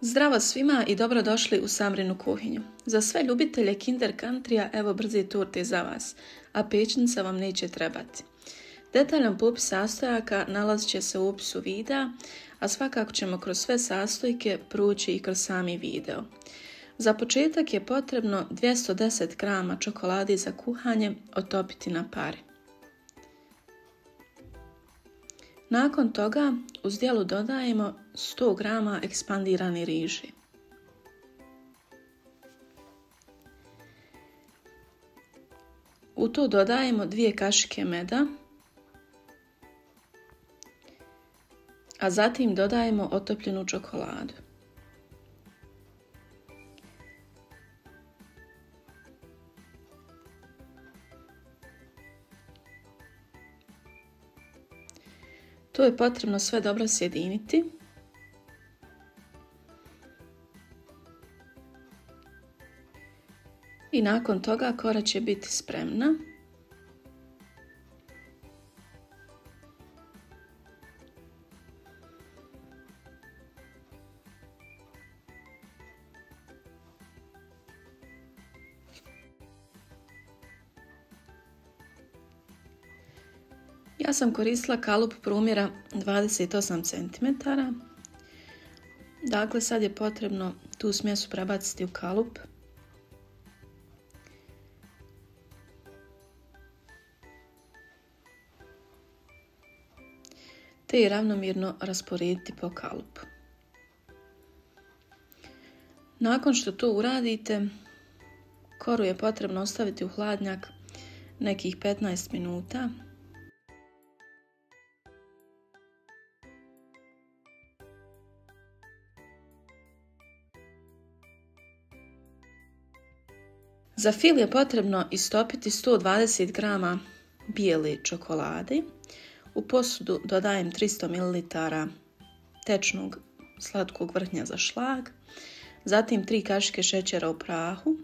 Zdravo svima i dobrodošli u Samrinu kuhinju. Za sve ljubitelje Kinder Countrya evo brze torte za vas, a pećnica vam neće trebati. Detaljan popis sastojaka nalazit će se u opisu videa, a svakako ćemo kroz sve sastojke proći i kroz sami video. Za početak je potrebno 210 g čokolade za kuhanje otopiti na pari. Nakon toga u zdjelu dodajemo 100 g ekspandirane riže. U to dodajemo 2 kašike meda, a zatim dodajemo otopljenu čokoladu. To je potrebno sve dobro sjediniti. I nakon toga kora će biti spremna. Ja sam koristila kalup promjera 28 cm. Dakle, sad je potrebno tu smjesu prebaciti u kalup. Te je ravnomjerno rasporediti po kalupu. Nakon što to uradite, koru je potrebno ostaviti u hladnjak nekih 15 minuta. Za fil je potrebno istopiti 120 g bijele čokolade. U posudu dodajem 300 ml tečnog slatkog vrhnja za šlag, zatim 3 kašike šećera u prahu.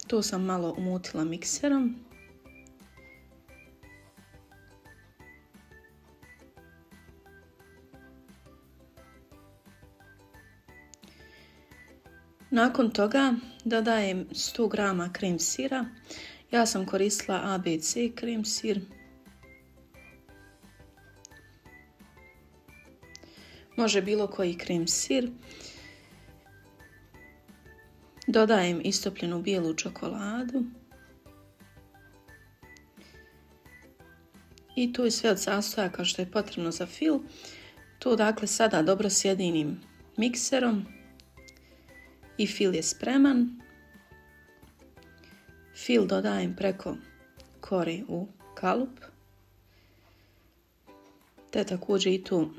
To sam malo umutila mikserom. Nakon toga dodajem 100 g krem sira. Ja sam koristila ABC krem sir. Može bilo koji krem sir. Dodajem istopljenu bijelu čokoladu. I to je sve od sastojaka što je potrebno za fil. To dakle sada dobro sjedinim mikserom. I fil je spreman. Fil dodajem preko kore u kalup. Te također i tu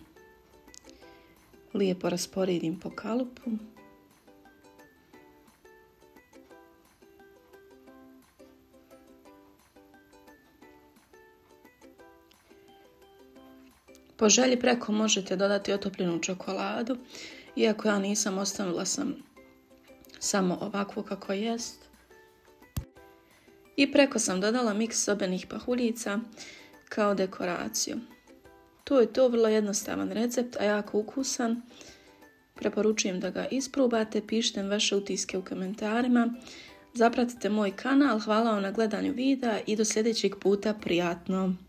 lijepo rasporedim po kalupu. Po želji preko možete dodati otopljenu čokoladu, iako ja nisam, ostavila sam samo ovakvo kako jest. I preko sam dodala miks sobenih pahuljica kao dekoraciju. To je to, vrlo jednostavan recept, a jako ukusan. Preporučujem da ga isprobate, pišite vaše utiske u komentarima. Zapratite moj kanal, hvala vam na gledanju videa i do sljedećeg puta, prijatno!